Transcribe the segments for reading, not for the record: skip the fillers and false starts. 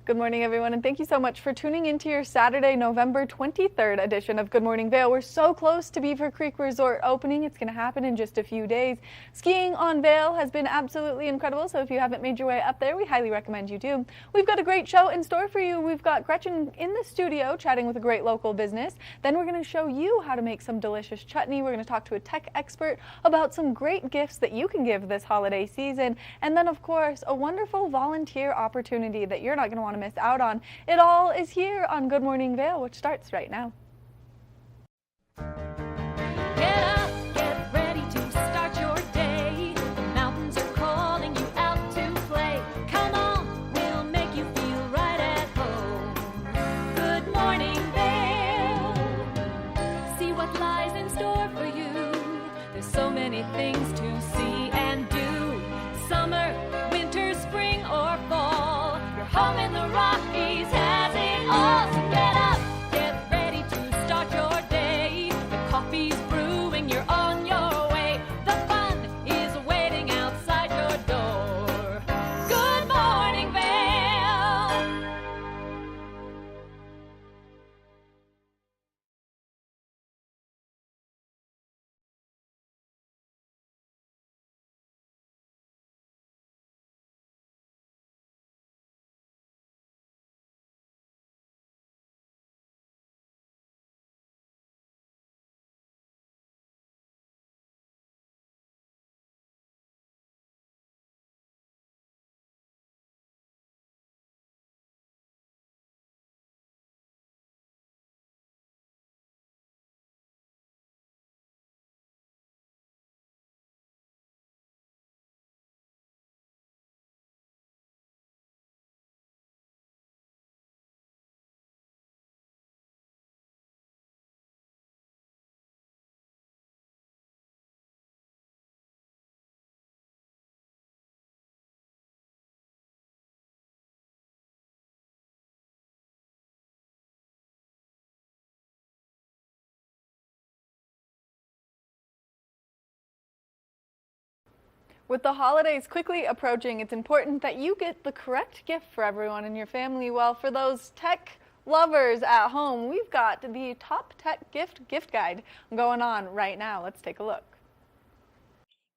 Good morning, everyone, and thank you so much for tuning into your Saturday, November 23rd edition of Good Morning Vail. We're so close to Beaver Creek Resort opening. It's going to happen in just a few days. Skiing on Vail has been absolutely incredible, so if you haven't made your way up there, we highly recommend you do. We've got a great show in store for you. We've got Gretchen in the studio chatting with a great local business. Then we're going to show you how to make some delicious chutney. We're going to talk to a tech expert about some great gifts that you can give this holiday season. And then, of course, a wonderful volunteer opportunity that you're not going to want to miss out on. It all is here on Good Morning Vail, which starts right now. Get up, get ready to start your day. The mountains are calling you out to play. Come on, we'll make you feel right at home. Good morning, Vail. See what lies in store for you. There's so many things to see and do. Summer, winter, spring, or fall. Your home in the Rockies has it all. So get up, get ready to start your day. The coffee's brewing, you're on your way. The fun is waiting outside your door. Good morning, Vail. With the holidays quickly approaching, it's important that you get the correct gift for everyone in your family. Well, for those tech lovers at home, we've got the top tech gift guide going on right now. Let's take a look.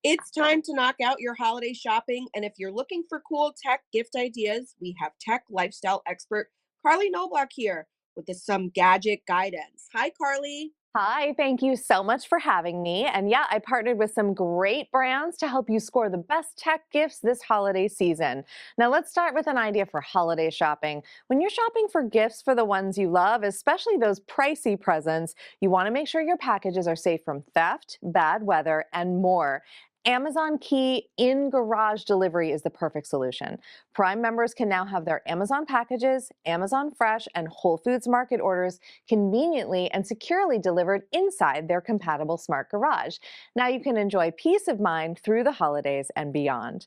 It's time to knock out your holiday shopping, and if you're looking for cool tech gift ideas, we have tech lifestyle expert Carly Noblock here with some gadget guidance. Hi, Carly. Hi, thank you so much for having me. And yeah, I partnered with some great brands to help you score the best tech gifts this holiday season. Now, let's start with an idea for holiday shopping. When you're shopping for gifts for the ones you love, especially those pricey presents, you want to make sure your packages are safe from theft, bad weather, and more. Amazon Key in-garage delivery is the perfect solution. Prime members can now have their Amazon packages, Amazon Fresh, and Whole Foods Market orders conveniently and securely delivered inside their compatible smart garage. Now you can enjoy peace of mind through the holidays and beyond.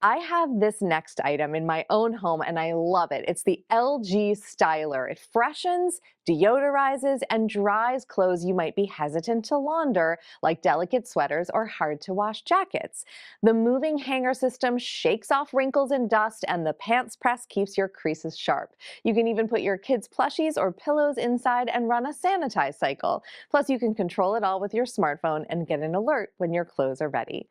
I have this next item in my own home and I love it. It's the LG Styler. It freshens, deodorizes, and dries clothes you might be hesitant to launder, like delicate sweaters or hard to wash jackets. The moving hanger system shakes off wrinkles and dust, and the pants press keeps your creases sharp. You can even put your kids' plushies or pillows inside and run a sanitize cycle. Plus, you can control it all with your smartphone and get an alert when your clothes are ready.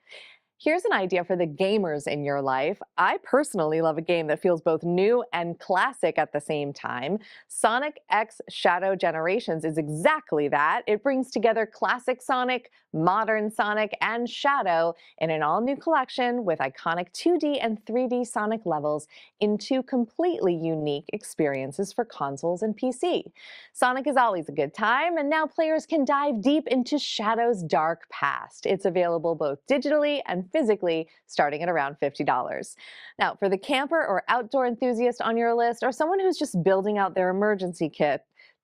Here's an idea for the gamers in your life. I personally love a game that feels both new and classic at the same time. Sonic X Shadow Generations is exactly that. It brings together classic Sonic, modern Sonic, and Shadow in an all-new collection with iconic 2D and 3D Sonic levels in two completely unique experiences for consoles and PC. Sonic is always a good time, and now players can dive deep into Shadow's dark past. It's available both digitally and physically, starting at around $50. Now, for the camper or outdoor enthusiast on your list, or someone who's just building out their emergency kit,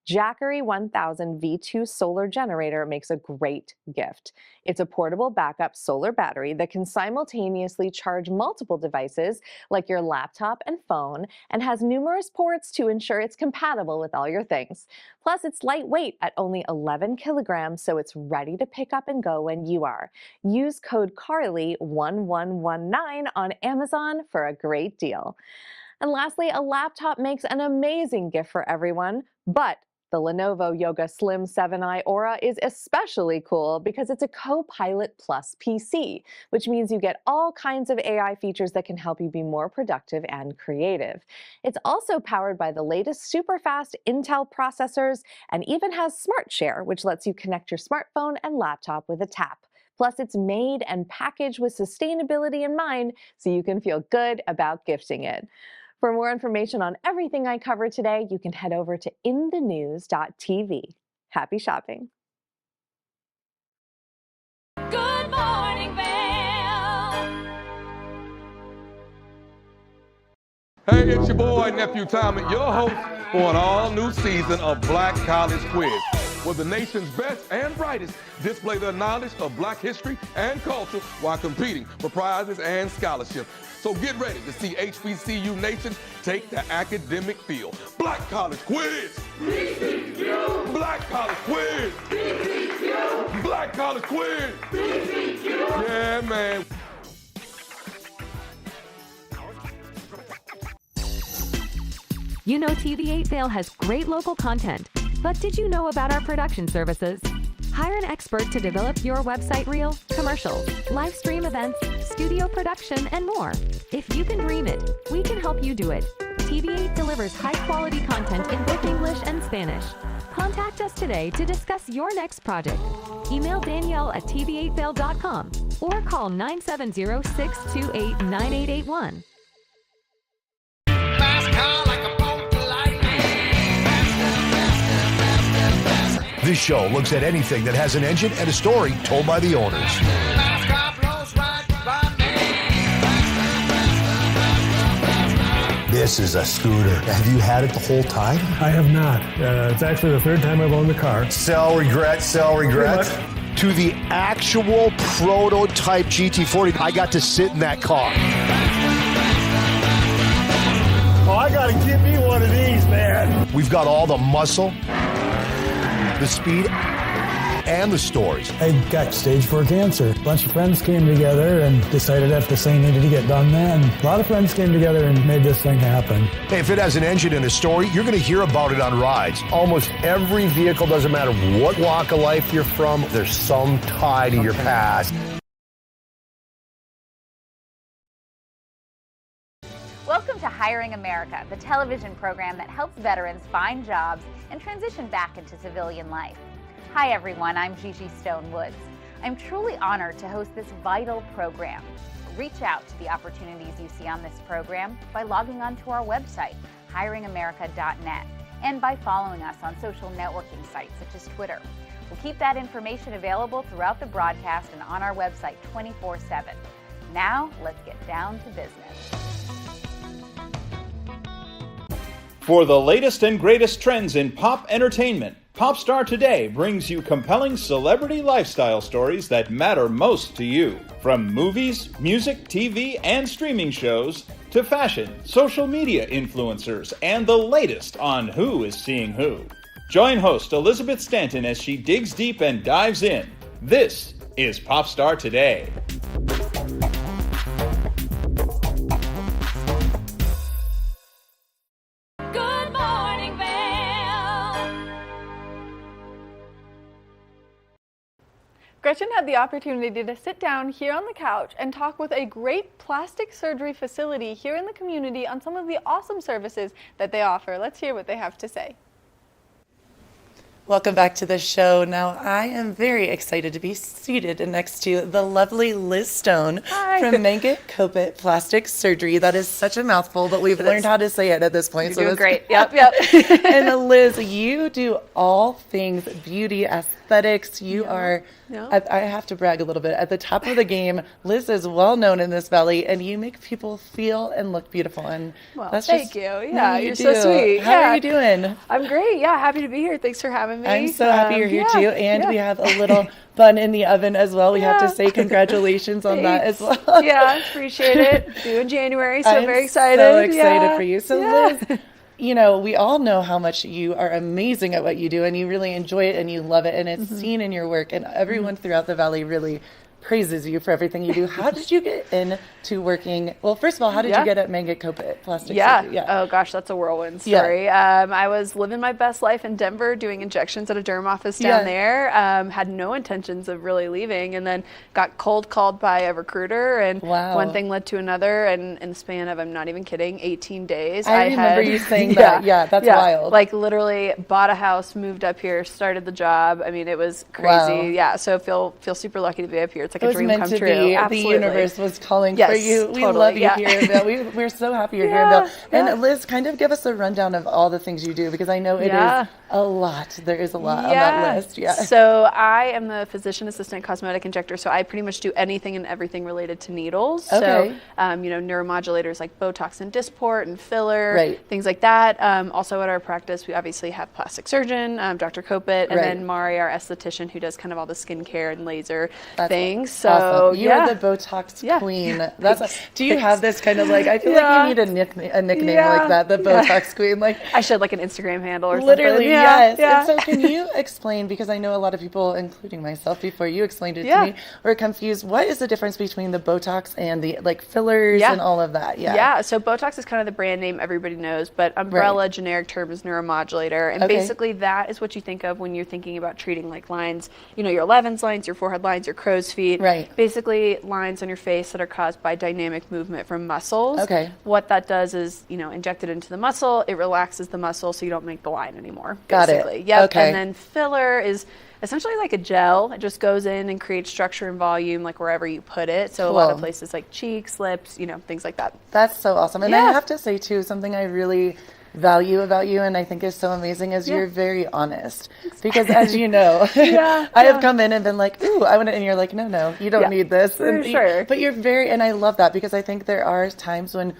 Jackery 1000 V2 solar generator makes a great gift. It's a portable backup solar battery that can simultaneously charge multiple devices like your laptop and phone, and has numerous ports to ensure it's compatible with all your things. Plus, it's lightweight at only 11 kilograms, so it's ready to pick up and go when you are. Use code CARLY1119 on Amazon for a great deal. And lastly, a laptop makes an amazing gift for everyone, but the Lenovo Yoga Slim 7i Aura is especially cool because it's a Copilot Plus PC, which means you get all kinds of AI features that can help you be more productive and creative. It's also powered by the latest super fast Intel processors and even has Smart Share, which lets you connect your smartphone and laptop with a tap. Plus, it's made and packaged with sustainability in mind, so you can feel good about gifting it. For more information on everything I covered today, you can head over to inthenews.tv. Happy shopping. Good morning, Vail. Hey, it's your boy, Nephew Tommy, your host for an all-new season of Black College Quiz, where the nation's best and brightest display their knowledge of Black history and culture while competing for prizes and scholarships. So get ready to see HBCU Nation take the academic field. Black College Quiz! BCQ! Black College Quiz! BCQ! Black College Quiz! BCQ! Yeah, man. You know TV8 Vail has great local content, but did you know about our production services? Hire an expert to develop your website reel, commercials, live stream events, studio production, and more. If you can dream it, we can help you do it. TV8 delivers high-quality content in both English and Spanish. Contact us today to discuss your next project. Email Danielle at tv8vail.com or call 970-628-9881. This show looks at anything that has an engine and a story told by the owners. This is a scooter. Have you had it the whole time? I have not. It's actually the third time I've owned the car. Sell, regret, sell, regret. To the actual prototype GT40, I got to sit in that car. Oh, I gotta get me one of these, man. We've got all the muscle, the speed, and the stories. I got stage 4 cancer. A bunch of friends came together and decided that this thing needed to get done then. A lot of friends came together and made this thing happen. Hey, if it has an engine and a story, you're going to hear about it on rides. Almost every vehicle, doesn't matter what walk of life you're from, there's some tie to your past. Welcome to Hiring America, the television program that helps veterans find jobs and transition back into civilian life. Hi everyone, I'm Gigi Stone Woods. I'm truly honored to host this vital program. Reach out to the opportunities you see on this program by logging on to our website, hiringamerica.net, and by following us on social networking sites such as Twitter. We'll keep that information available throughout the broadcast and on our website 24/7. Now, let's get down to business. For the latest and greatest trends in pop entertainment, Popstar Today brings you compelling celebrity lifestyle stories that matter most to you. From movies, music, TV, and streaming shows, to fashion, social media influencers, and the latest on who is seeing who. Join host Elizabeth Stanton as she digs deep and dives in. This is Popstar Today. Good morning, Vail. Gretchen had the opportunity to sit down here on the couch and talk with a great plastic surgery facility here in the community on some of the awesome services that they offer. Let's hear what they have to say. Welcome back to the show. Now, I am very excited to be seated next to the lovely Liz Stone from Mangit Kopit Plastic Surgery. That is such a mouthful, but we've learned how to say it at this point. You're doing great. Yep. And Liz, you do all things beauty, aesthetics. You are, I have to brag a little bit, at the top of the game. Liz is well known in this valley, and you make people feel and look beautiful. And well, that's thank just, you. no, Yeah, you you're do. so sweet. How are you doing? I'm great. Yeah, happy to be here. Thanks for having me. I'm so happy you're here too. And we have a little bun in the oven as well. We have to say congratulations on that as well. Yeah, appreciate it. Due in January, so I'm very excited. So excited for you. So Yeah. Liz, you know, we all know how much you are amazing at what you do, and you really enjoy it and you love it, and it's seen in your work, and everyone throughout the valley really praises you for everything you do. How did you get into working? Well, first of all, how did you get at Mangett Kopit Plastic Surgery? Yeah. Oh gosh, that's a whirlwind story. I was living my best life in Denver, doing injections at a derm office down there. Had no intentions of really leaving, and then got cold called by a recruiter, and one thing led to another. And in the span of, I'm not even kidding, 18 days, I remember you saying that. Yeah, that's wild. Like literally bought a house, moved up here, started the job. I mean, it was crazy. Yeah, so feel super lucky to be up here. It's like a dream come true. The universe was calling for you. We love you here in Vail. We're so happy you're here in Vail. And Liz, kind of give us a rundown of all the things you do, because I know it is a lot. There is a lot on that list. Yeah. So I am the physician assistant cosmetic injector. So I pretty much do anything and everything related to needles. Okay. So, neuromodulators like Botox and Dysport and filler, things like that. Also at our practice, we obviously have plastic surgeon, Dr. Kopit, and then Mari, our esthetician, who does kind of all the skincare and laser things. So awesome. You are the Botox queen. Do you have this kind of like, I feel like you need a nickname like that, the Botox queen. Like I should like an Instagram handle or literally, something. Yes. And so can you explain, because I know a lot of people, including myself before you explained it to me, were confused. What is the difference between the Botox and the like fillers and all of that? Yeah. So Botox is kind of the brand name everybody knows, but umbrella generic term is neuromodulator. And basically that is what you think of when you're thinking about treating like lines, your Levin's lines, your forehead lines, your crow's feet. Basically lines on your face that are caused by dynamic movement from muscles. What that does is, inject it into the muscle, it relaxes the muscle so you don't make the line anymore. Got it. Yep. And then filler is essentially like a gel. It just goes in and creates structure and volume like wherever you put it. So a lot of places like cheeks, lips, things like that. That's so awesome. And I have to say too, something I really value about you and I think is so amazing is you're very honest. Because as you know, I have come in and been like, ooh, I want it, and you're like, no, you don't need this. For sure. But you're and I love that, because I think there are times when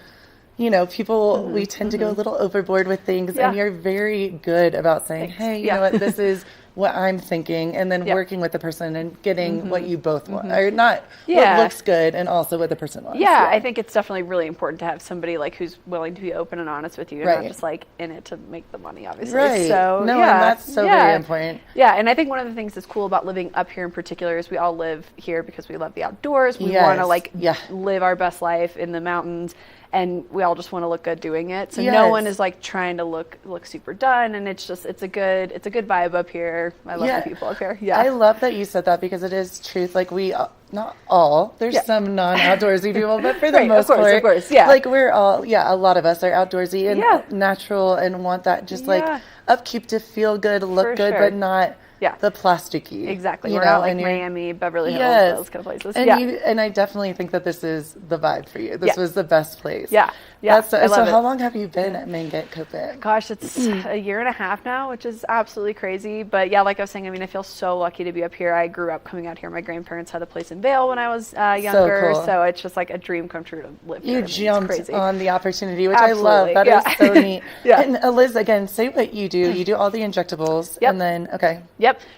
people, we tend to go a little overboard with things, and you're very good about saying, hey, you know what, this is what I'm thinking, and then working with the person and getting what you both want, or not what looks good, and also what the person wants. I think it's definitely really important to have somebody like who's willing to be open and honest with you, and not just like in it to make the money, obviously. So and that's so very important. And I think one of the things that's cool about living up here in particular is we all live here because we love the outdoors. We want to live our best life in the mountains. And we all just want to look good doing it. So no one is like trying to look super done, and it's a good vibe up here. I love the people up here. I love that you said that, because it is truth. Like we, not all, there's some non-outdoorsy people, but for the most part, of course, like we're all, a lot of us are outdoorsy and natural and want that just like upkeep to feel good, look good, but not the plasticky. Exactly. We're out like Miami, Beverly Hills, those kind of places. And I definitely think that this is the vibe for you. This was the best place. So how long have you been at Mangett Kopit? Gosh, it's a year and a half now, which is absolutely crazy. But like I was saying, I mean, I feel so lucky to be up here. I grew up coming out here. My grandparents had a place in Vail when I was younger. So it's just like a dream come true to live here. You jumped on the opportunity, which I love. That is so neat. And Liz, again, say what you do. You do all the injectables. And then,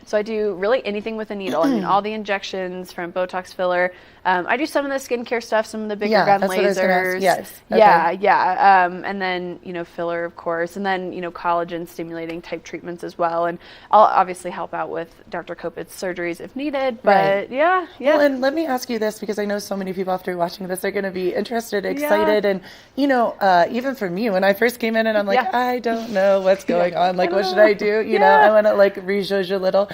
So I do really anything with a needle. I mean, all the injections from Botox, filler. I do some of the skincare stuff, some of the bigger gun lasers. And then, filler, of course. And then, collagen stimulating type treatments as well. And I'll obviously help out with Dr. Kopit's surgeries if needed. But Well, and let me ask you this, because I know so many people after watching this are going to be interested, excited. And, even for me, when I first came in and I'm like, I don't know what's going on. Like, what should I do? You know, I want to like re-zhuzh a little.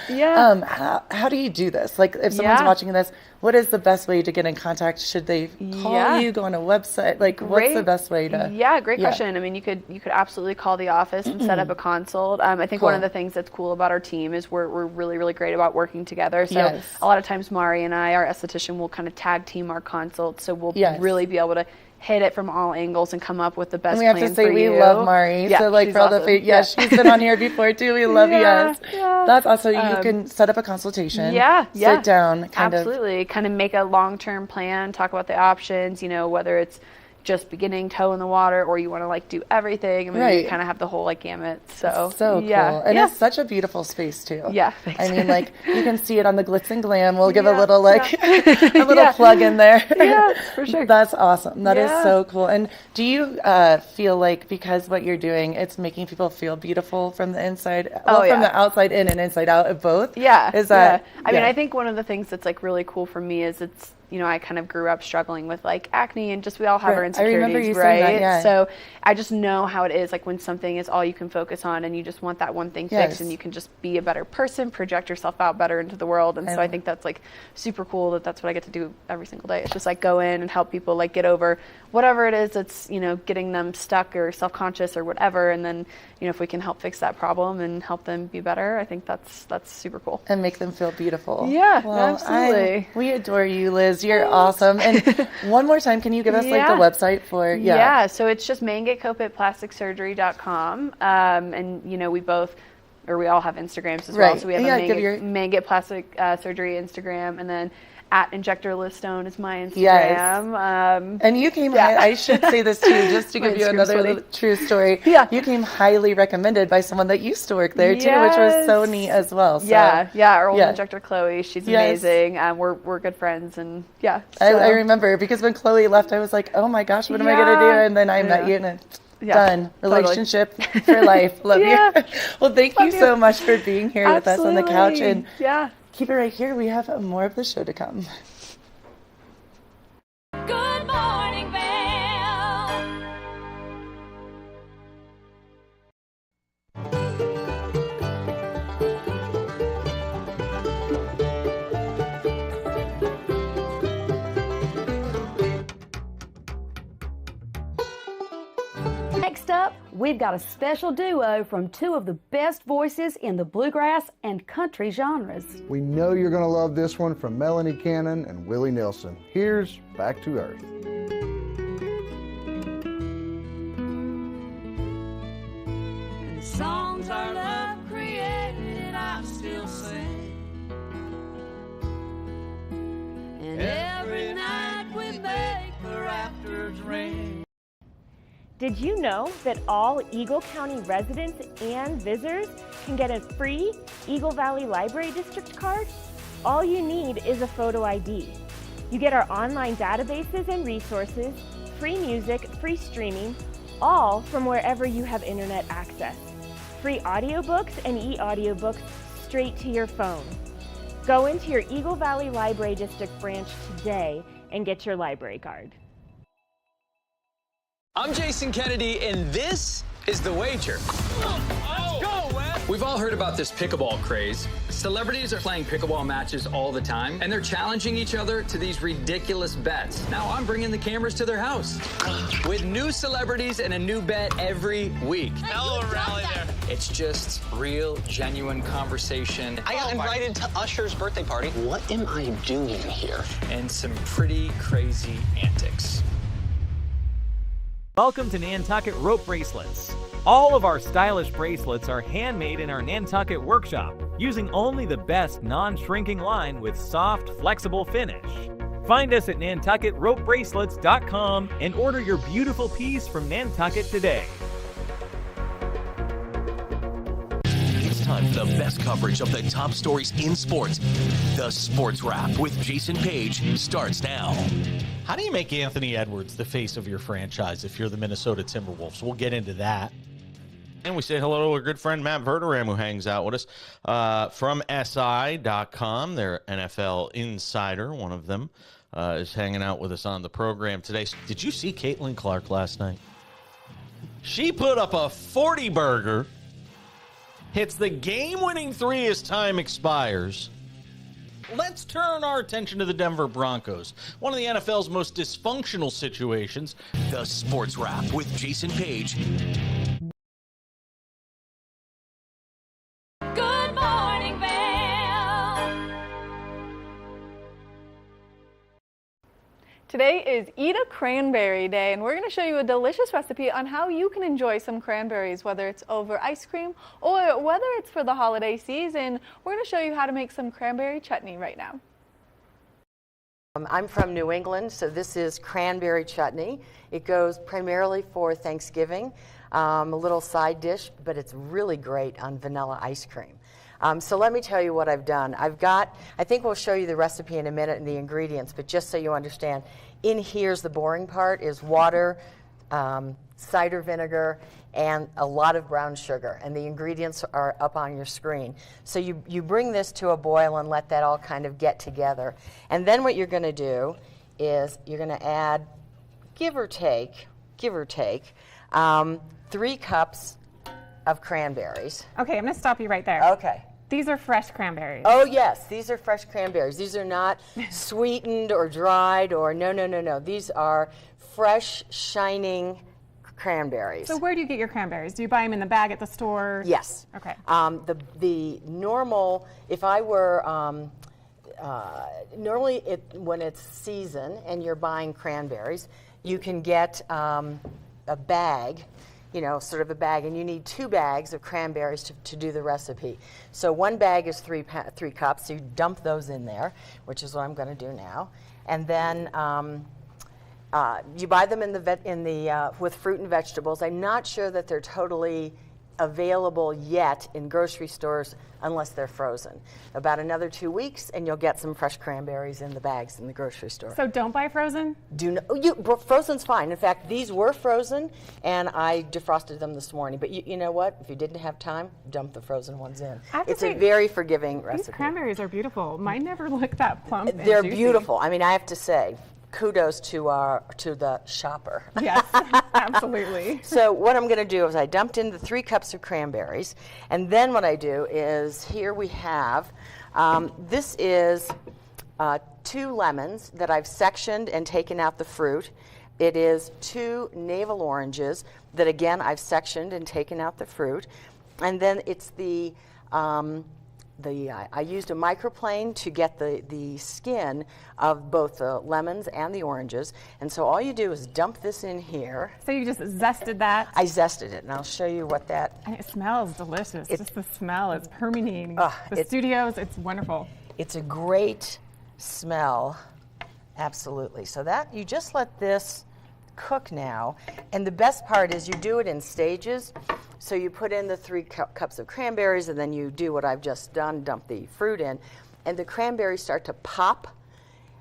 How do you do this? Like, if someone's watching this, what is the best way to get in contact? Should they call you, go on a website? Like, what's the best way to? Great question. I mean, you could absolutely call the office and set up a consult. I think one of the things that's cool about our team is we're really, really great about working together. So a lot of times Mari and I, our esthetician, will kind of tag team our consults. So we'll really be able to hit it from all angles and come up with the best plan for you. We have to say we love Mari. So like for all the she's been on here before too. We love you guys. That's awesome. You can set up a consultation. Sit down, kind of make a long-term plan, talk about the options, whether it's just beginning toe in the water, or you want to like do everything. I mean, you kind of have the whole like gamut. So cool. And it's such a beautiful space too. Yeah, thanks. I mean, like you can see it on the glitz and glam. We'll give a little like a little plug in there. Yeah, for sure. That's awesome. That is so cool. And do you feel like because what you're doing, it's making people feel beautiful from the inside, from the outside in and inside out of both? Yeah. Is that? I mean, I think one of the things that's like really cool for me is it's, you know, I kind of grew up struggling with like acne and just we all have our insecurities, I remember you right? saying that, So I just know how it is like when something is all you can focus on and you just want that one thing fixed and you can just be a better person, project yourself out better into the world. And so I think that's like super cool that that's what I get to do every single day. It's just like go in and help people like get over whatever it is that's, you know, getting them stuck or self-conscious or whatever. And then, you know, if we can help fix that problem and help them be better, I think that's super cool. And make them feel beautiful. Yeah, absolutely. We adore you, Liz. You're awesome. And one more time, can you give us like the website for? Yeah, so it's just mangetcopitplasticsurgery.com. And, you know, we all have Instagrams as well. So we have a Manget Plastic Surgery Instagram, and then at Injector Liz Stone is my Instagram. Yes. And you came, I should say this too, just to give you another little true story. Yeah. You came highly recommended by someone that used to work there too, which was so neat as well. So, our old injector Chloe, she's amazing. We're good friends, and So. I remember because when Chloe left, I was like, oh my gosh, what am I going to do? And then I met you and done. Relationship for life. Love you. Well, thank you so much for being here with us on the couch. And keep it right here. We have more of the show to come. Good morning, Vail. Next up, we've got a special duo from two of the best voices in the bluegrass and country genres. We know you're going to love this one from Melanie Cannon and Willie Nelson. Here's Back to Earth. And the songs our love created, I still sing. And every night we make the rafters ring. Did you know that all Eagle County residents and visitors can get a free Eagle Valley Library District card? All you need is a photo ID. You get our online databases and resources, free music, free streaming, all from wherever you have internet access. Free audiobooks and e-audiobooks straight to your phone. Go into your Eagle Valley Library District branch today and get your library card. I'm Jason Kennedy, and this is The Wager. Let's go, Wes! We've all heard about this pickleball craze. Celebrities are playing pickleball matches all the time, and they're challenging each other to these ridiculous bets. Now I'm bringing the cameras to their house with new celebrities and a new bet every week. Hello, rally there. It's just real, genuine conversation. I got invited to Usher's birthday party. What am I doing here? And some pretty crazy antics. Welcome to Nantucket Rope Bracelets. All of our stylish bracelets are handmade in our Nantucket workshop, using only the best non-shrinking line with soft, flexible finish. Find us at NantucketRopeBracelets.com and order your beautiful piece from Nantucket today. It's time for the best coverage of the top stories in sports. The Sports Wrap with Jason Page starts now. How do you make Anthony Edwards the face of your franchise if you're the Minnesota Timberwolves? We'll get into that. And we say hello to our good friend Matt Verderam, who hangs out with us from SI.com. Their NFL insider, one of them, is hanging out with us on the program today. Did you see Caitlin Clark last night? She put up a 40-burger, hits the game-winning three as time expires. Let's turn our attention to the Denver Broncos, one of the NFL's most dysfunctional situations. The Sports Wrap with Jason Page. Good morning, Vail. Today is Eat a Cranberry Day, and we're going to show you a delicious recipe on how you can enjoy some cranberries, whether it's over ice cream or whether it's for the holiday season. We're going to show you how to make some cranberry chutney right now. I'm from New England, so this is cranberry chutney. It goes primarily for Thanksgiving, a little side dish, but it's really great on vanilla ice cream. So let me tell you what I've done. I think we'll show you the recipe in a minute and the ingredients, but just so you understand, in here's the boring part, is water, cider vinegar, and a lot of brown sugar, and the ingredients are up on your screen. So you bring this to a boil and let that all kind of get together. And then what you're going to do is you're going to add, give or take, 3 cups of cranberries. Okay, I'm going to stop you right there. Okay. These are fresh cranberries. Oh, yes, these are fresh cranberries. These are not sweetened or dried or no. These are fresh, shining cranberries. So where do you get your cranberries? Do you buy them in the bag at the store? Yes. Okay. The normal, if I were, normally when it's season and you're buying cranberries, you can get a bag, sort of a bag, and you need 2 bags of cranberries to do the recipe. So 1 bag is 3 cups, so you dump those in there, which is what I'm going to do now. And then you buy them with fruit and vegetables. I'm not sure that they're totally available yet in grocery stores unless they're frozen. About another 2 weeks and you'll get some fresh cranberries in the bags in the grocery store. So don't buy frozen? Frozen's fine. In fact, these were frozen and I defrosted them this morning. But you know what? If you didn't have time, dump the frozen ones in. It's a very forgiving recipe. These cranberries are beautiful. Mine never looked that plump. They're and juicy. beautiful. I mean, I have to say, kudos to the shopper. Yes, absolutely. So what I'm going to do is I dumped in the 3 cups of cranberries, and then what I do is here we have, this is 2 lemons that I've sectioned and taken out the fruit. It is 2 navel oranges that again I've sectioned and taken out the fruit, and then it's I used a microplane to get the skin of both the lemons and the oranges. And so all you do is dump this in here. So you just zested that? I zested it, and I'll show you what that... And it smells delicious. Just the smell is permeating the studios. It's wonderful. It's a great smell, absolutely. So that, you just let this cook now. And the best part is you do it in stages. So you put in the 3 cups of cranberries, and then you do what I've just done, dump the fruit in, and the cranberries start to pop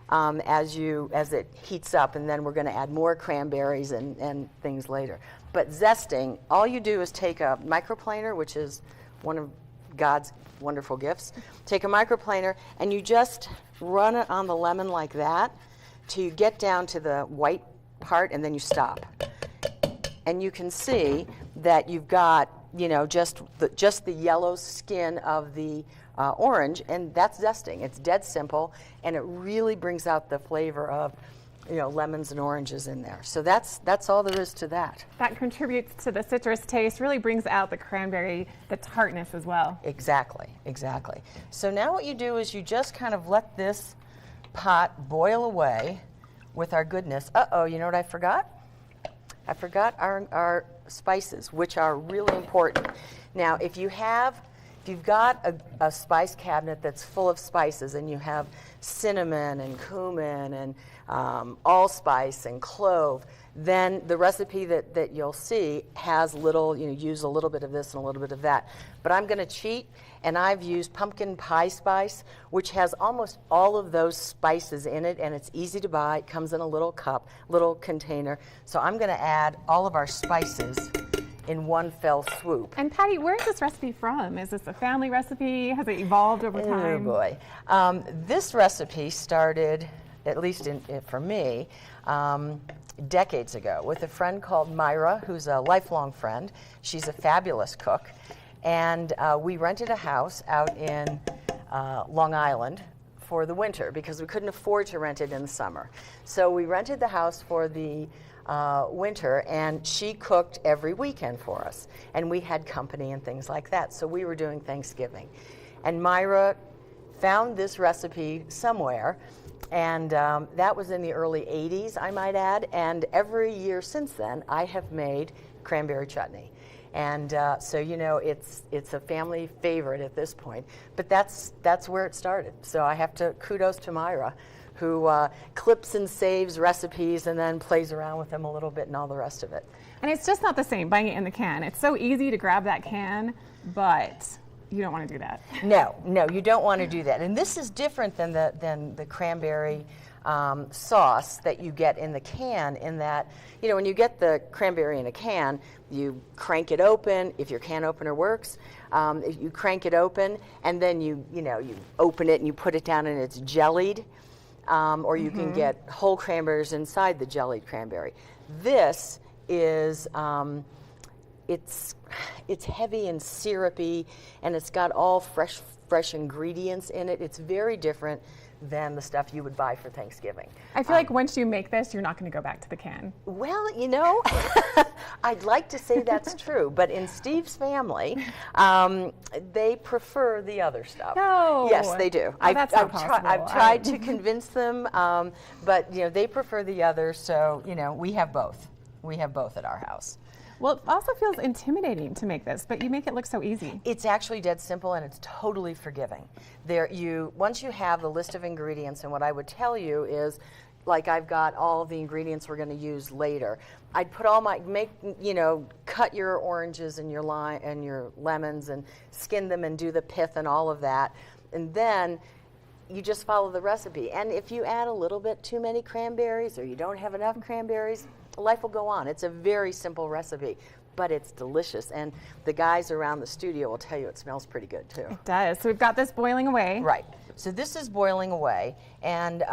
as it heats up, and then we're going to add more cranberries and things later. But zesting, all you do is take a microplaner, which is one of God's wonderful gifts. Take a microplaner, and you just run it on the lemon like that till you get down to the white part, and then you stop. And you can see that you've got, just the yellow skin of the orange, and that's zesting. It's dead simple, and it really brings out the flavor of, lemons and oranges in there. So that's all there is to that. That contributes to the citrus taste, really brings out the cranberry, the tartness as well. Exactly. So now what you do is you just kind of let this pot boil away with our goodness. You know what I forgot? I forgot our spices, which are really important. Now, if you've got a spice cabinet that's full of spices, and you have cinnamon and cumin and allspice and clove, then the recipe that you'll see has use a little bit of this and a little bit of that. But I'm going to cheat, and I've used pumpkin pie spice, which has almost all of those spices in it, and it's easy to buy. It comes in a little container. So I'm going to add all of our spices in one fell swoop. And Patty, where is this recipe from? Is this a family recipe? Has it evolved over time? Oh boy. This recipe started, at least for me, decades ago with a friend called Myra, who's a lifelong friend. She's a fabulous cook. And we rented a house out in Long Island for the winter because we couldn't afford to rent it in the summer. So we rented the house for the winter, and she cooked every weekend for us. And we had company and things like that. So we were doing Thanksgiving. And Myra found this recipe somewhere, and that was in the early 80s, I might add. And every year since then, I have made cranberry chutney. And so, it's a family favorite at this point. But that's where it started. So I have to kudos to Myra, who clips and saves recipes and then plays around with them a little bit and all the rest of it. And it's just not the same buying it in the can. It's so easy to grab that can, but you don't want to do that. No, you don't want to do that. And this is different than the cranberry sauce that you get in the can, in that, when you get the cranberry in a can, you crank it open, if your can opener works, you crank it open, and then you open it and you put it down and it's jellied, or you can get whole cranberries inside the jellied cranberry. This is, it's heavy and syrupy, and it's got all fresh ingredients in it. It's very different than the stuff you would buy for Thanksgiving. I feel like once you make this, you're not going to go back to the can. Well, I'd like to say that's true, but in Steve's family, they prefer the other stuff. No. Yes, they do. That's not possible. I've tried to convince them, but they prefer the other, so we have both. We have both at our house. Well, it also feels intimidating to make this, but you make it look so easy. It's actually dead simple, and it's totally forgiving. Once you have the list of ingredients, and what I would tell you is, like, I've got all the ingredients we're going to use later. I'd put all cut your oranges and your lime and your lemons and skin them and do the pith and all of that, and then you just follow the recipe. And if you add a little bit too many cranberries or you don't have enough cranberries, life will go on. It's a very simple recipe, but it's delicious. And the guys around the studio will tell you it smells pretty good too. It does. So we've got this boiling away. Right. So this is boiling away. And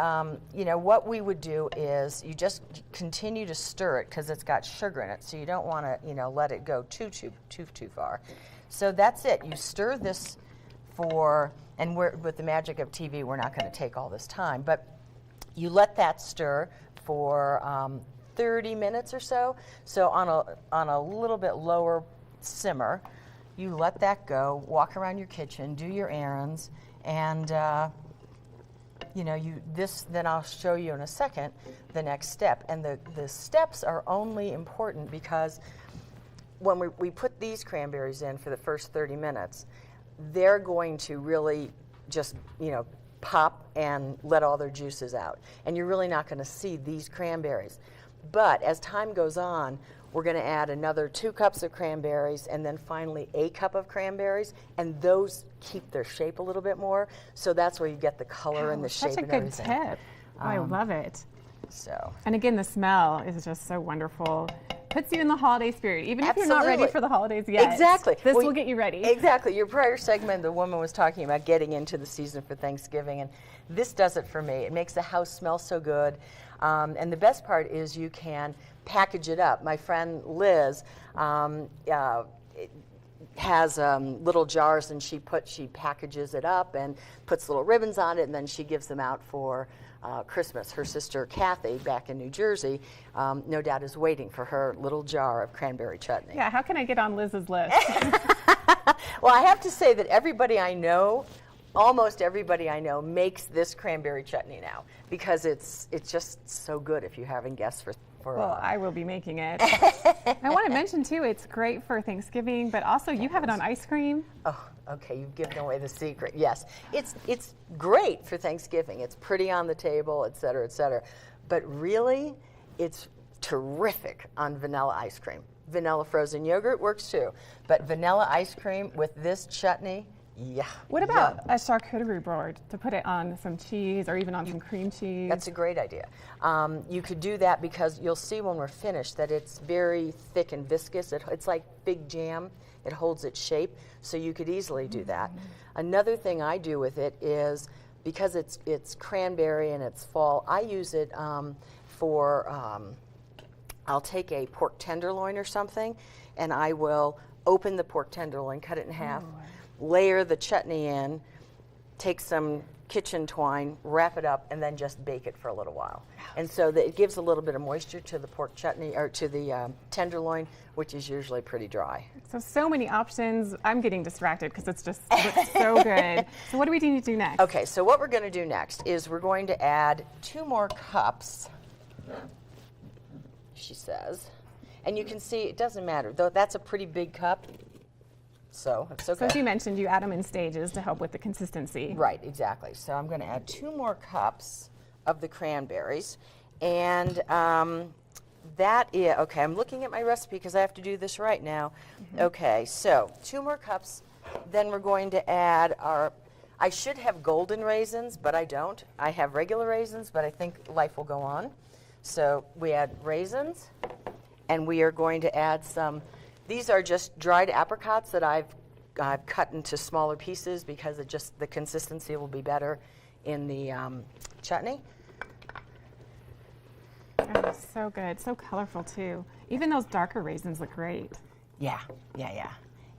what we would do is you just continue to stir it because it's got sugar in it. So you don't want to let it go too far. So that's it. You stir this and with the magic of TV, we're not going to take all this time, but you let that stir for 30 minutes or so. So on a little bit lower simmer, you let that go, walk around your kitchen, do your errands, and then I'll show you in a second the next step. And the steps are only important because when we put these cranberries in for the first 30 minutes, they're going to really just, pop and let all their juices out. And you're really not going to see these cranberries. But as time goes on, we're going to add another 2 cups of cranberries and then finally a cup of cranberries, and those keep their shape a little bit more. So that's where you get the color and the shape and everything. Such a good tip. I love it. So. And again, the smell is just so wonderful. Puts you in the holiday spirit, even if you're not ready for the holidays yet. Exactly. This will get you ready. Exactly. Your prior segment, the woman was talking about getting into the season for Thanksgiving, and this does it for me. It makes the house smell so good. And the best part is you can package it up. My friend Liz has little jars, and she packages it up and puts little ribbons on it, and then she gives them out for Christmas. Her sister Kathy, back in New Jersey, no doubt is waiting for her little jar of cranberry chutney. Yeah, how can I get on Liz's list? Well, I have to say that everybody I know, almost everybody I know, makes this cranberry chutney now because it's just so good if you're having guests for well, I will be making it. I want to mention too, it's great for Thanksgiving, but also you have it on ice cream. Oh, okay, you've given away the secret. Yes, it's great for Thanksgiving. It's pretty on the table, et cetera, et cetera. But really, it's terrific on vanilla ice cream. Vanilla frozen yogurt works too, but vanilla ice cream with this chutney, yeah. What about a charcuterie board to put it on some cheese or even on some cream cheese? That's a great idea. You could do that because you'll see when we're finished that it's very thick and viscous. It's like big jam. It holds its shape, so you could easily do that. Another thing I do with it is, because it's cranberry and it's fall, I use it I'll take a pork tenderloin or something, and I will open the pork tenderloin, cut it in half, layer the chutney in, take some kitchen twine, wrap it up, and then just bake it for a little while. And so that it gives a little bit of moisture to the pork chutney, or to the tenderloin, which is usually pretty dry. So many options. I'm getting distracted because it's just looks so good. So what do we need to do next? Okay, so what we're going to do next is we're going to add 2 more cups, she says. And you can see it doesn't matter, though that's a pretty big cup. So it's okay. So as you mentioned, you add them in stages to help with the consistency. Right, exactly. So I'm going to add 2 more cups of the cranberries. And that is, okay, I'm looking at my recipe because I have to do this right now. Okay, so 2 more cups. Then we're going to add I should have golden raisins, but I don't. I have regular raisins, but I think life will go on. So we add raisins, and we are going to add these are just dried apricots that I've cut into smaller pieces because the consistency will be better in the chutney. Oh, so good, so colorful too. Even those darker raisins look great. Yeah.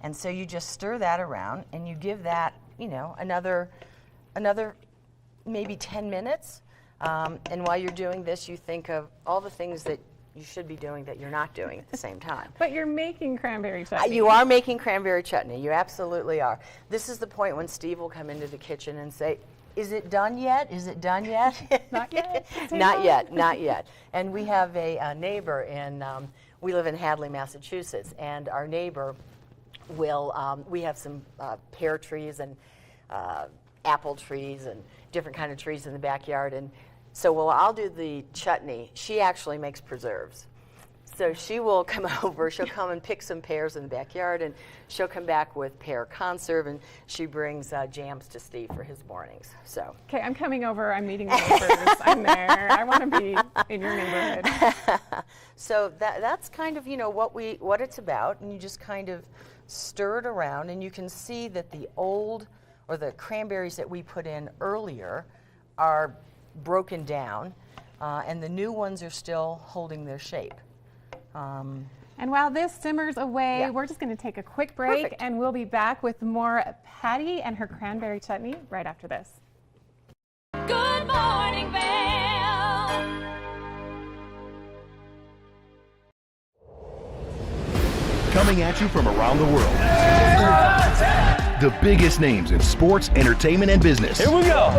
And so you just stir that around, and you give that, another maybe 10 minutes. And while you're doing this, you think of all the things that you should be doing that you're not doing at the same time. But you're making cranberry chutney. You are making cranberry chutney. You absolutely are. This is the point when Steve will come into the kitchen and say, "Is it done yet? Is it done yet?" Not yet. Not yet. And we have a neighbor we live in Hadley, Massachusetts, and our neighbor we have some pear trees and apple trees and different kind of trees in the backyard. And so I'll do the chutney. She actually makes preserves. So she will come over, she'll come and pick some pears in the backyard, and she'll come back with pear conserve, and she brings jams to Steve for his mornings. So. Okay, I'm coming over, I'm meeting the neighbors, I'm there, I want to be in your neighborhood. So that's kind of, what it's about, and you just kind of stir it around, and you can see that the cranberries that we put in earlier are broken down, and the new ones are still holding their shape. And while this simmers away, we're just going to take a quick break, and we'll be back with more Patty and her cranberry chutney right after this. Good morning, Vail. Coming at you from around the world. The biggest names in sports, entertainment, and business. Here we go.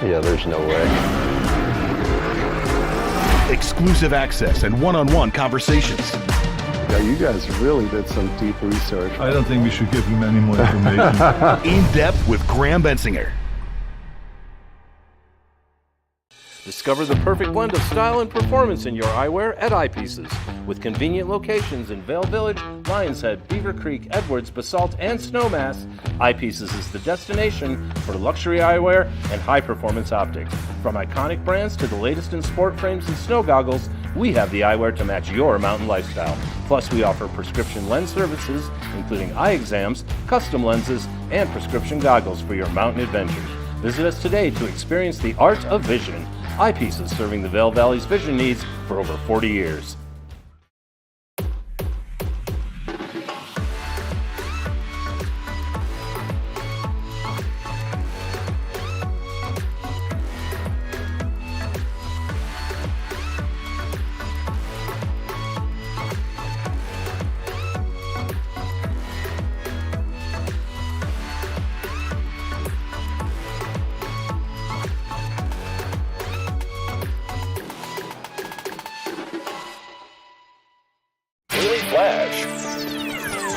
Yeah, there's no way. Exclusive access and one-on-one conversations. Yeah, you guys really did some deep research. I don't think we should give him any more information. In depth with Graham Bensinger. Discover the perfect blend of style and performance in your eyewear at Eyepieces. With convenient locations in Vail Village, Lions Head, Beaver Creek, Edwards, Basalt, and Snowmass, Eyepieces is the destination for luxury eyewear and high-performance optics. From iconic brands to the latest in sport frames and snow goggles, we have the eyewear to match your mountain lifestyle. Plus, we offer prescription lens services, including eye exams, custom lenses, and prescription goggles for your mountain adventures. Visit us today to experience the art of vision. Eyepieces, serving the Vail Valley's vision needs for over 40 years.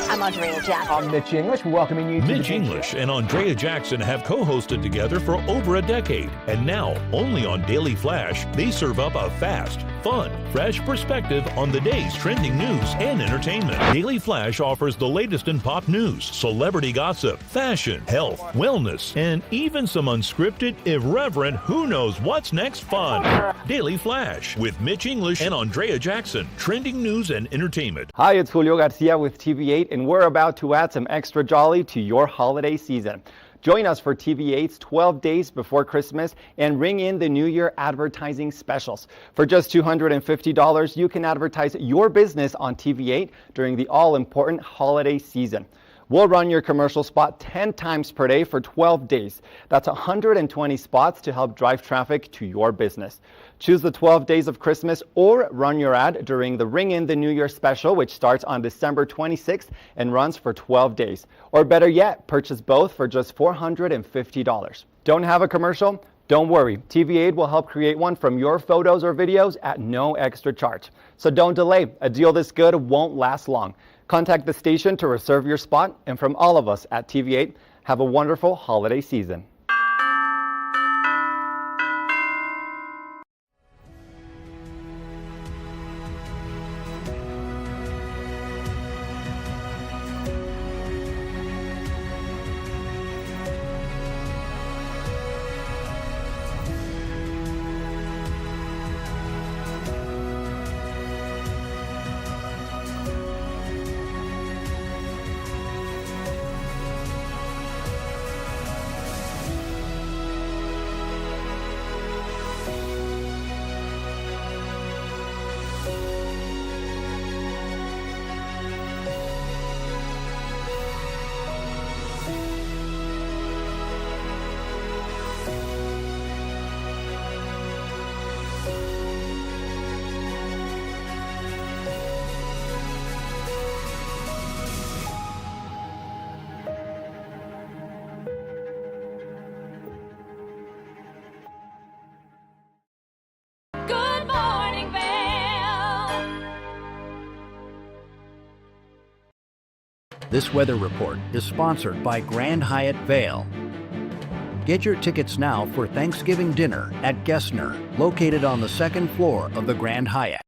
I'm Andrea Jackson. I'm Mitch English, welcoming you to Mitch English and Andrea Jackson have co-hosted together for over a decade. And now, only on Daily Flash, they serve up a fast, fun, fresh perspective on the day's trending news and entertainment. Daily Flash offers the latest in pop news, celebrity gossip, fashion, health, wellness, and even some unscripted, irreverent, who knows what's next fun. Daily Flash with Mitch English and Andrea Jackson. Trending news and entertainment. Hi, it's Julio Garcia with TV8, and we're about to add some extra jolly to your holiday season. Join us for TV8's 12 Days Before Christmas and ring in the New Year advertising specials. For just $250, you can advertise your business on TV8 during the all-important holiday season. We'll run your commercial spot 10 times per day for 12 days. That's 120 spots to help drive traffic to your business. Choose the 12 Days of Christmas or run your ad during the Ring in the New Year special, which starts on December 26th and runs for 12 days. Or better yet, purchase both for just $450. Don't have a commercial? Don't worry, TV8 will help create one from your photos or videos at no extra charge. So don't delay, a deal this good won't last long. Contact the station to reserve your spot, and from all of us at TV8, Have a wonderful holiday season. Good morning, Vail. This weather report is sponsored by Grand Hyatt Vail. Get your tickets now for Thanksgiving dinner at Gessner, located on the second floor of the Grand Hyatt.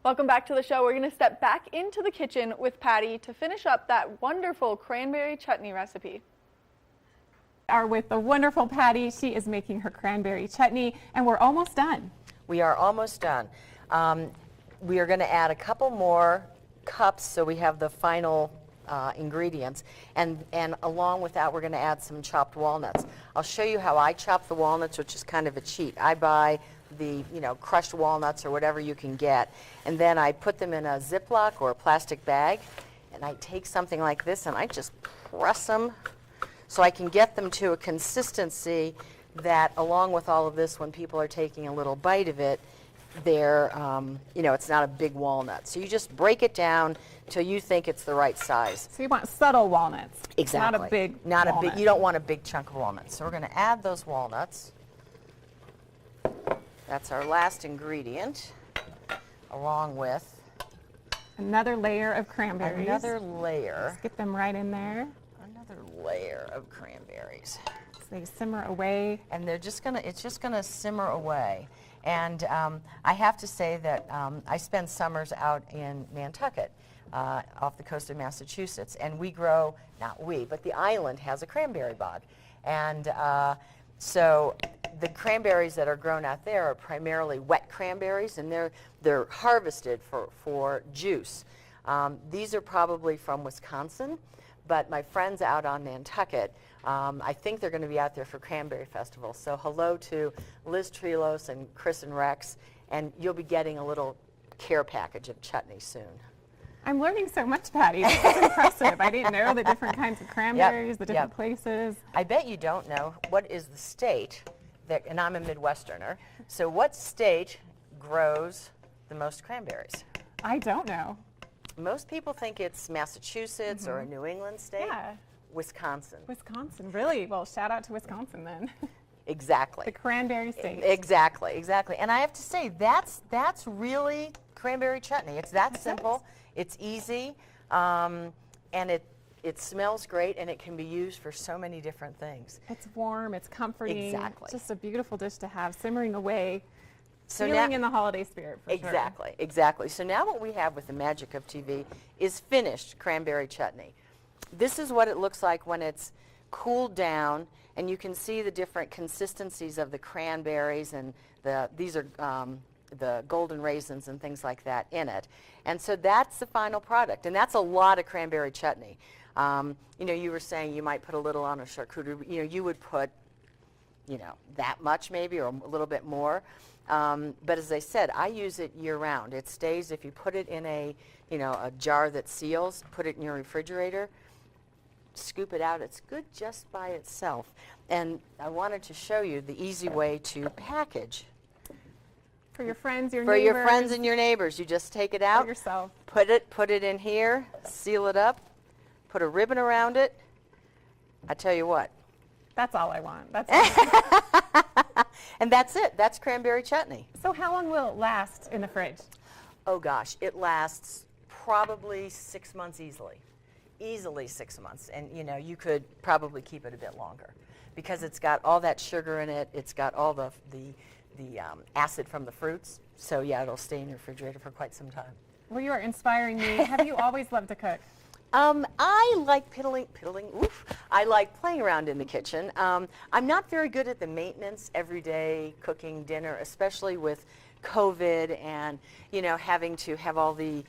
Welcome back to the show. We're going to step back into the kitchen with Patty to finish up that wonderful cranberry chutney recipe. Are with the wonderful Patty. She is making her cranberry chutney, and we're almost done. We are almost done. We are going to add a couple more cups so we have the final ingredients, and along with that we're going to add some chopped walnuts. I'll show you how I chop the walnuts, which is kind of a cheat. I buy the crushed walnuts or whatever you can get, and then I put them in a Ziploc or a plastic bag, and I take something like this and I just press them so I can get them to a consistency that, along with all of this, when people are taking a little bite of it, they're it's not a big walnut. So you just break it down till you think it's the right size. So you want subtle walnuts. Exactly. Not a big walnut. You don't want a big chunk of walnuts. So we're going to add those walnuts. That's our last ingredient, along with another layer of cranberries. Another layer. Let's get them right in there. Another layer of cranberries. So they simmer away. And it's just gonna simmer away. And I have to say that I spend summers out in Nantucket, off the coast of Massachusetts, and we grow, not we, but the island has a cranberry bog. And so the cranberries that are grown out there are primarily wet cranberries, and they're harvested for juice. These are probably from Wisconsin, but my friends out on Nantucket, I think they're going to be out there for Cranberry Festival. So hello to Liz Trelos and Chris and Rex, and you'll be getting a little care package of chutney soon. I'm learning so much, Patty. This is impressive. I didn't know the different kinds of cranberries, the different places. I bet you don't know what is the state, and I'm a Midwesterner, so what state grows the most cranberries? I don't know. Most people think it's Massachusetts or a New England state. Yeah. Wisconsin. Wisconsin, really? Well, shout out to Wisconsin then. Exactly. The cranberry state. Exactly, exactly. And I have to say, that's really cranberry chutney. It's that simple. It's easy, and it smells great, and it can be used for so many different things. It's warm, it's comforting. Exactly. It's just a beautiful dish to have, simmering away, so feeling in the holiday spirit for Exactly, exactly. So now what we have with the magic of TV is finished cranberry chutney. this is what it looks like when it's cooled down, and you can see the different consistencies of the cranberries, and these are the golden raisins and things like that in it. And so that's the final product, and that's a lot of cranberry chutney. You know, you were saying you might put a little on a charcuterie. You know, you would put, you know, that much maybe, or a little bit more. But as I said, I use it year-round. It stays, if you put it in a jar that seals, put it in your refrigerator, scoop it out, it's good just by itself. And I wanted to show you the easy way to package. For your friends, your For neighbors. your friends and your neighbors. You just take it out, yourself. put it in here, seal it up, put a ribbon around it. I tell you what. That's all I want. That's all And that's it. That's cranberry chutney. So how long will it last in the fridge? Oh gosh, it lasts probably 6 months easily. Easily 6 months. And you know, you could probably keep it a bit longer because it's got all that sugar in it. It's got all the acid from the fruits. So yeah, it'll stay in your refrigerator for quite some time. Well, you are inspiring me. Have you always loved to cook? I like I like playing around in the kitchen. I'm not very good at the maintenance, everyday cooking dinner, especially with COVID and, you know, having to have all the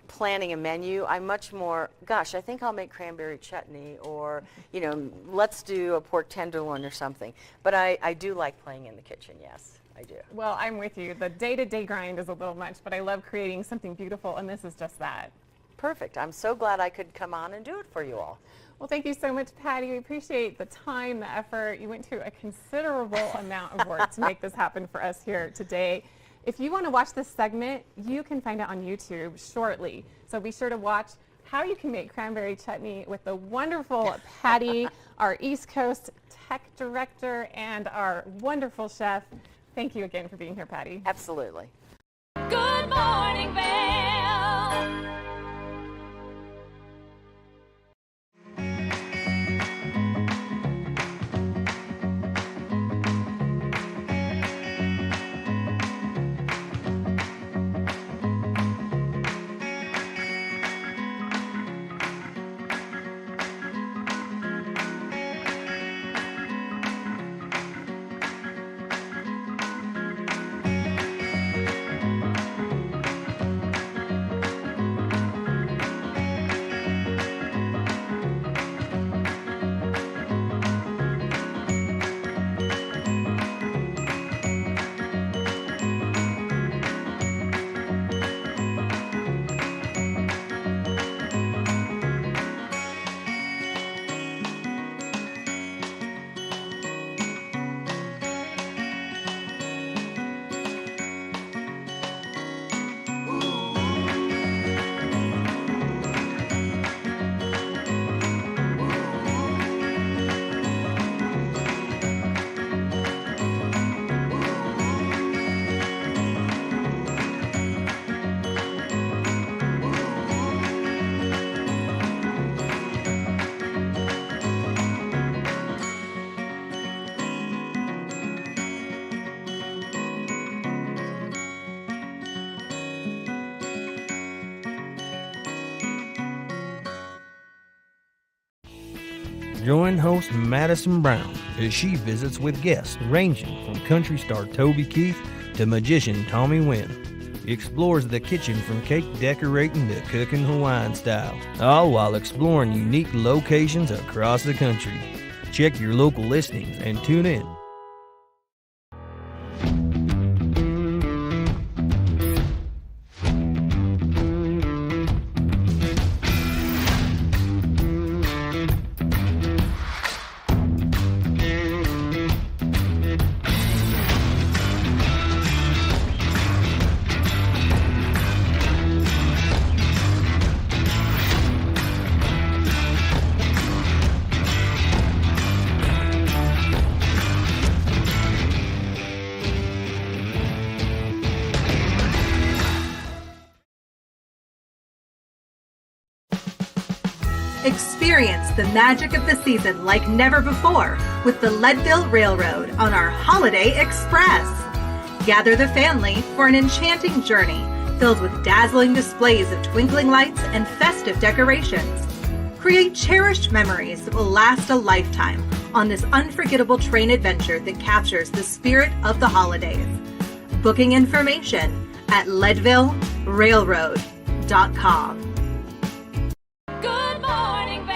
planning a menu. I'm much more, gosh, I think I'll make cranberry chutney, or, you know, let's do a pork tenderloin or something. But I do like playing in the kitchen, yes, I do. Well, I'm with you. The day-to-day grind is a little much, but I love creating something beautiful, and this is just that. Perfect. I'm so glad I could come on and do it for you all. Well, thank you so much, Patty. We appreciate the time, the effort. You went through a considerable amount of work to make this happen for us here today. If you want to watch this segment, you can find it on YouTube shortly. So be sure to watch how you can make cranberry chutney with the wonderful Patty, our East Coast tech director, and our wonderful chef. Thank you again for being here, Patty. Absolutely. Good morning, Vail. Join host Madison Brown as she visits with guests ranging from country star Toby Keith to magician Tommy Wynn. Explores the kitchen from cake decorating to cooking Hawaiian style, all while exploring unique locations across the country. Check your local listings and tune in. Experience the magic of the season like never before with the Leadville Railroad on our Holiday Express. Gather the family for an enchanting journey filled with dazzling displays of twinkling lights and festive decorations. Create cherished memories that will last a lifetime on this unforgettable train adventure that captures the spirit of the holidays. Booking information at leadvillerailroad.com. Good morning, Vail.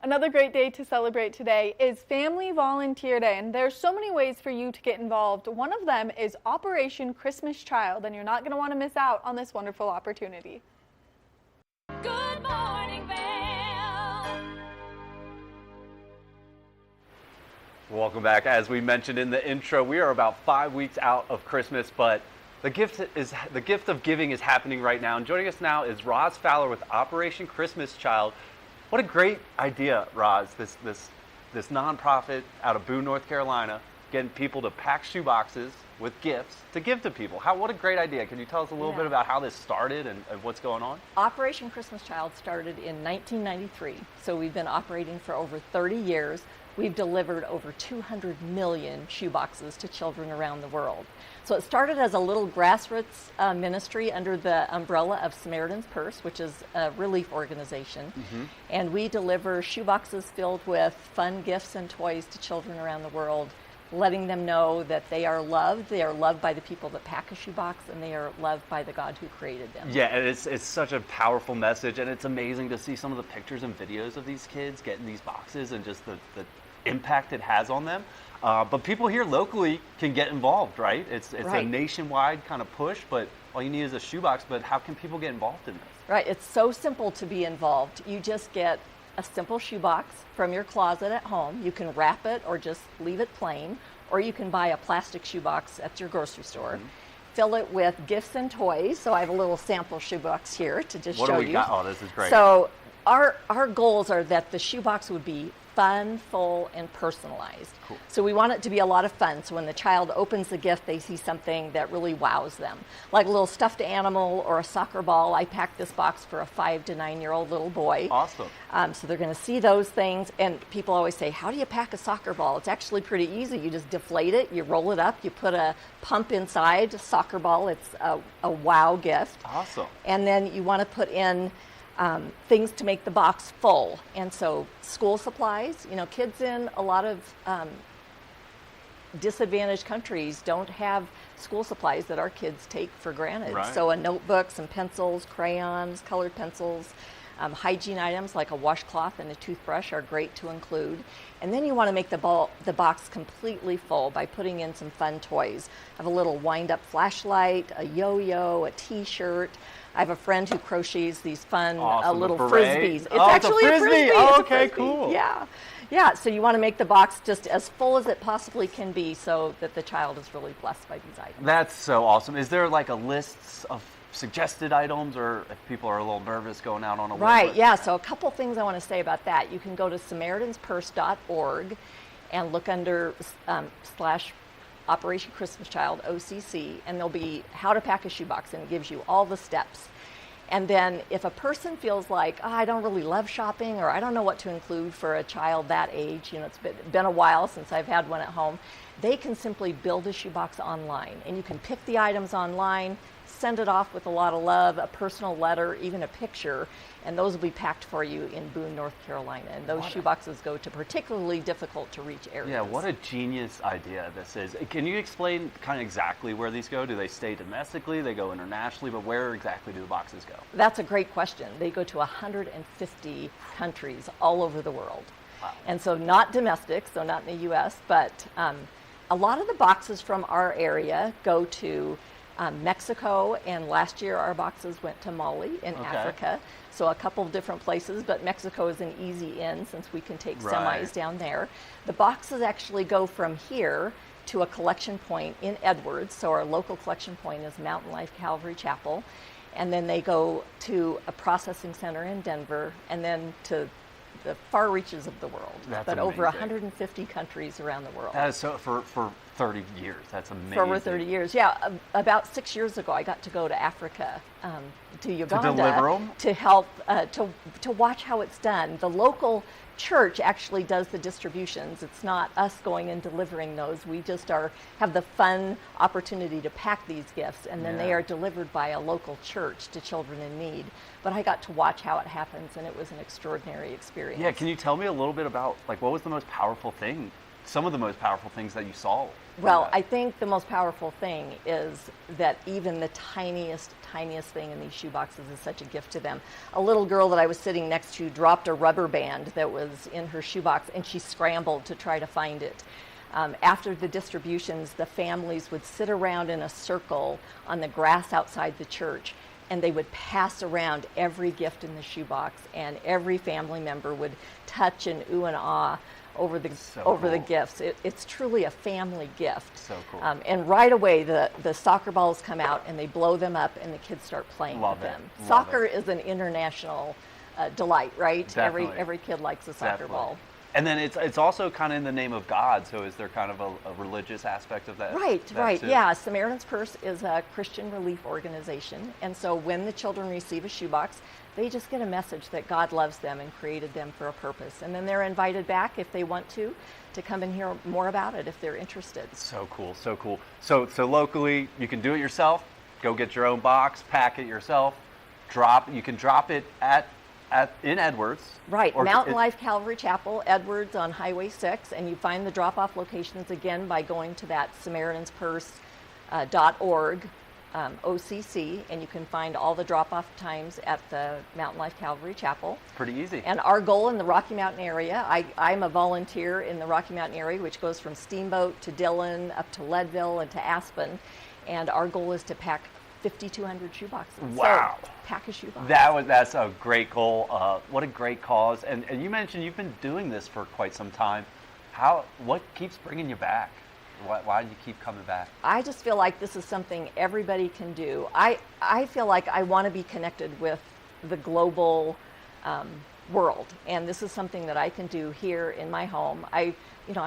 Another great day to celebrate today is Family Volunteer Day, and there's so many ways for you to get involved. One of them is Operation Christmas Child, and you're not going to want to miss out on this wonderful opportunity. Good morning, Vail. Welcome back. As we mentioned in the intro, we are about 5 weeks out of Christmas, but the gift of giving is happening right now. And joining us now is Roz Fowler with Operation Christmas Child. What a great idea, Roz, this nonprofit out of Boone, North Carolina, getting people to pack shoe boxes with gifts to give to people. What a great idea. Can you tell us a little bit about how this started and what's going on? Operation Christmas Child started in 1993, so we've been operating for over 30 years. We've delivered over 200 million shoe boxes to children around the world. So it started as a little grassroots ministry under the umbrella of Samaritan's Purse, which is a relief organization. And we deliver shoe boxes filled with fun gifts and toys to children around the world, letting them know that they are loved. They are loved by the people that pack a shoebox, and they are loved by the God who created them. Yeah, and it's such a powerful message, and it's amazing to see some of the pictures and videos of these kids getting these boxes and just the impact it has on them. But people here locally can get involved, right? It's Right. a nationwide kind of push, but all you need is a shoebox. But how can people get involved in this? Right, it's so simple to be involved. You just get a simple shoebox from your closet at home. You can wrap it or just leave it plain, or you can buy a plastic shoebox at your grocery store. Fill it with gifts and toys. So I have a little sample shoebox here to just What show do you. we got? Oh, this is great. So our goals are that the shoebox would be fun, full, and personalized. Cool. So we want it to be a lot of fun. So when the child opens the gift, they see something that really wows them, like a little stuffed animal or a soccer ball. I packed this box for a 5 to 9-year-old little boy. Awesome. So they're going to see those things, and people always say, how do you pack a soccer ball? It's actually pretty easy. You just deflate it, you roll it up, you put a pump inside, a soccer ball. It's a wow gift. Awesome. And then you want to put in things to make the box full. And so school supplies, kids in a lot of disadvantaged countries don't have school supplies that our kids take for granted. Right. So a notebook, some pencils, crayons, colored pencils, hygiene items like a washcloth and a toothbrush are great to include. And then you want to make the box completely full by putting in some fun toys. I have a little wind-up flashlight, a yo-yo, a t-shirt. I have a friend who crochets these fun Awesome, little a beret. frisbees. It's Oh, it's a actually a frisbee. frisbee. Oh, It's a okay, frisbee. cool. Yeah. So you want to make the box just as full as it possibly can be so that the child is really blessed by these items. That's so awesome. Is there like a list of suggested items, or if people are a little nervous going out on a Right, whim? yeah. So a couple things I want to say about that. You can go to SamaritansPurse.org and look under / Operation Christmas Child, OCC, and there'll be how to pack a shoebox, and it gives you all the steps. And then if a person feels like, I don't really love shopping, or I don't know what to include for a child that age, it's been a while since I've had one at home, they can simply build a shoebox online. And you can pick the items online, send it off with a lot of love, a personal letter, even a picture, and those will be packed for you in Boone, North Carolina. And those shoeboxes go to particularly difficult to reach areas. Yeah, what a genius idea this is. Can you explain kind of exactly where these go? Do they stay domestically? They go internationally? But where exactly do the boxes go? That's a great question. They go to 150 countries all over the world. Wow. And so not domestic, so not in the U.S., but a lot of the boxes from our area go to Mexico, and last year our boxes went to Mali in Africa. So a couple of different places, but Mexico is an easy in since we can take semis down there. The boxes actually go from here to a collection point in Edwards. So our local collection point is Mountain Life Calvary Chapel. And then they go to a processing center in Denver, and then to the far reaches of the world. That's but over amazing. 150 countries around the world. That is so for 30 years. That's amazing. For over 30 years, yeah. About 6 years ago, I got to go to Africa, to Uganda, to deliver them? to help to watch how it's done. The local church actually does the distributions. It's not us going and delivering those. We just have the fun opportunity to pack these gifts, and then they are delivered by a local church to children in need. But I got to watch how it happens, and it was an extraordinary experience. Yeah, can you tell me a little bit about, like, what was the most powerful thing, some of the most powerful things that you saw? Well, I think the most powerful thing is that even the tiniest thing in these shoe boxes is such a gift to them. A little girl that I was sitting next to dropped a rubber band that was in her shoebox, and she scrambled to try to find it. After the distributions, the families would sit around in a circle on the grass outside the church, and they would pass around every gift in the shoebox, and every family member would touch and ooh and ah over the gifts. It's truly a family gift. So cool. And right away, the soccer balls come out, and they blow them up, and the kids start playing with them. Soccer is an international delight, right? Definitely. Every kid likes a soccer ball. And then it's also kind of in the name of God, so is there kind of a religious aspect of that? Right. Too? Yeah, Samaritan's Purse is a Christian relief organization, and so when the children receive a shoebox, they just get a message that God loves them and created them for a purpose. And then they're invited back, if they want to come and hear more about it if they're interested. So cool, so cool. So locally, you can do it yourself, go get your own box, pack it yourself, you can drop it in Edwards. Right, Mountain Life Calvary Chapel, Edwards on Highway 6, and you find the drop-off locations again by going to that SamaritansPurse.org. OCC, and you can find all the drop-off times at the Mountain Life Calvary Chapel. Pretty easy. And our goal in the Rocky Mountain area, I'm a volunteer in the Rocky Mountain area, which goes from Steamboat to Dillon, up to Leadville, and to Aspen, and our goal is to pack 5,200 shoeboxes. Wow. So, pack a shoebox. That's a great goal. What a great cause. And you mentioned you've been doing this for quite some time. What keeps bringing you back? Why do you keep coming back? I just feel like this is something everybody can do. I feel like I want to be connected with the global world, and this is something that I can do here in my home. I'm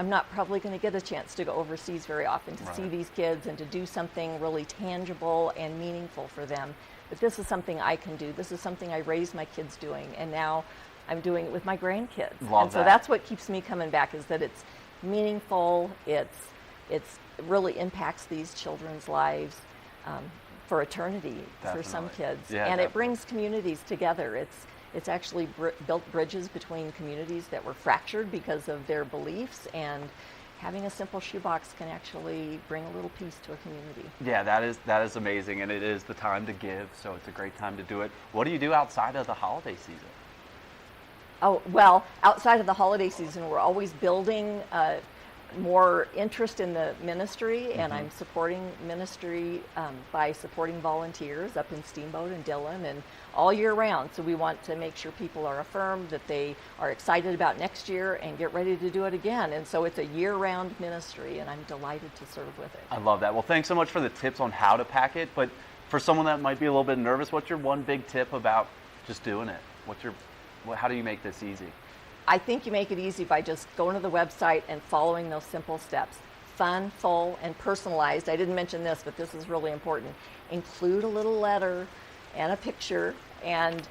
not probably going to get a chance to go overseas very often to see these kids and to do something really tangible and meaningful for them. But this is something I can do. This is something I raised my kids doing, and now I'm doing it with my grandkids. So that's what keeps me coming back, is that it's meaningful, it really impacts these children's lives for eternity. For some kids. And it brings communities together. It's actually built bridges between communities that were fractured because of their beliefs, and having a simple shoebox can actually bring a little peace to a community. Yeah, that is amazing, and it is the time to give, so it's a great time to do it. What do you do outside of the holiday season? Oh, well, outside of the holiday season, we're always building more interest in the ministry, and I'm supporting ministry by supporting volunteers up in Steamboat and Dillon and all year round. So we want to make sure people are affirmed, that they are excited about next year and get ready to do it again. And so it's a year-round ministry, and I'm delighted to serve with it. I love that. Well, thanks so much for the tips on how to pack it. But for someone that might be a little bit nervous, what's your one big tip about just doing it? How do you make this easy? I think you make it easy by just going to the website and following those simple steps. Fun, full, and personalized. I didn't mention this, but this is really important. Include a little letter and a picture. And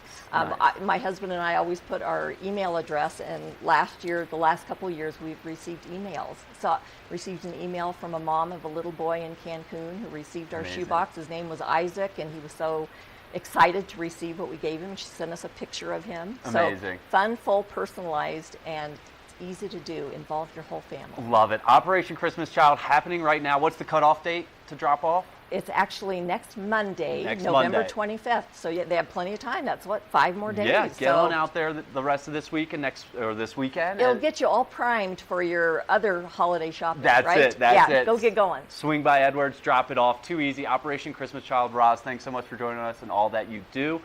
my husband and I always put our email address, and the last couple of years, we've received emails. So received an email from a mom of a little boy in Cancun who received our shoebox. His name was Isaac, and he was so excited to receive what we gave him. She sent us a picture of him. Amazing. So fun, full, personalized, and it's easy to do. Involve your whole family. Love it. Operation Christmas Child happening right now. What's the cutoff date to drop off? It's actually next Monday, November 25th. So they have plenty of time. That's 5 more days. Yeah, get on out there the rest of this week and this weekend. It'll get you all primed for your other holiday shopping. That's right? it. That's it. Go get going. Swing by Edwards, drop it off. Too easy. Operation Christmas Child. Roz, thanks so much for joining us and all that you do.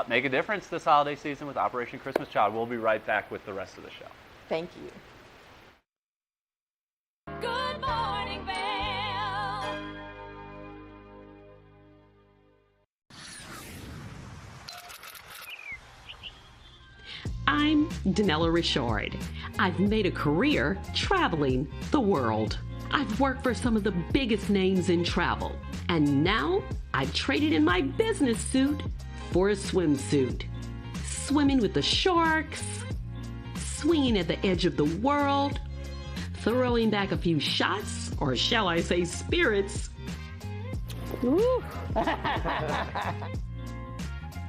Make a difference this holiday season with Operation Christmas Child. We'll be right back with the rest of the show. Thank you. Good morning, Vail. I'm Danella Richard. I've made a career traveling the world. I've worked for some of the biggest names in travel, and now I've traded in my business suit for a swimsuit. Swimming with the sharks, swinging at the edge of the world, throwing back a few shots, or shall I say spirits. Woo.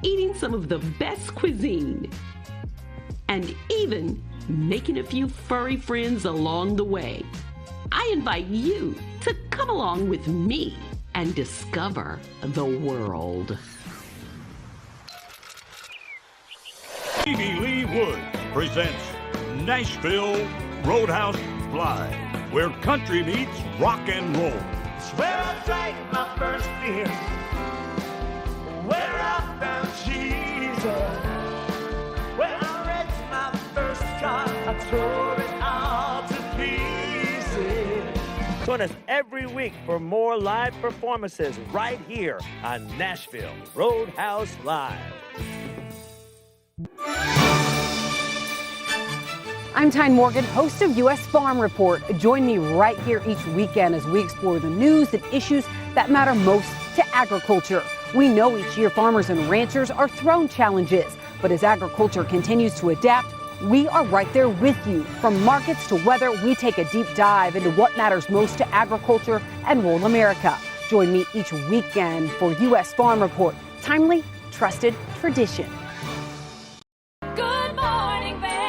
Eating some of the best cuisine, and even making a few furry friends along the way. I invite you to come along with me and discover the world. Stevie Lee Wood presents Nashville Roadhouse Live, where country meets rock and roll. It's where I drank my first beer, where I found Jesus, where I wrecked my first car, I tore it all to pieces. Join us every week for more live performances right here on Nashville Roadhouse Live. I'm Tyne Morgan, host of U.S. Farm Report. Join me right here each weekend as we explore the news and issues that matter most to agriculture. We know each year farmers and ranchers are thrown challenges, but as agriculture continues to adapt, we are right there with you. From markets to weather, we take a deep dive into what matters most to agriculture and rural America. Join me each weekend for U.S. Farm Report. Timely, trusted, tradition. Good morning, Vail.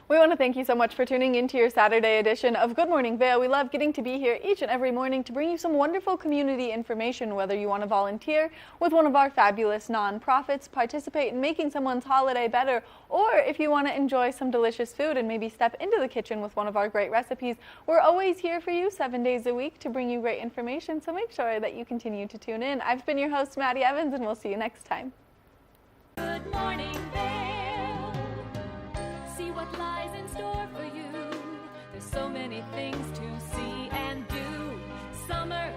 We want to thank you so much for tuning into your Saturday edition of Good Morning Vail. We love getting to be here each and every morning to bring you some wonderful community information, whether you want to volunteer with one of our fabulous nonprofits, participate in making someone's holiday better, or if you want to enjoy some delicious food and maybe step into the kitchen with one of our great recipes. We're always here for you 7 days a week to bring you great information, so make sure that you continue to tune in. I've been your host, Maddie Evans, and we'll see you next time. Good morning, Vail. See what lies in store for you. There's so many things to see and do. Summer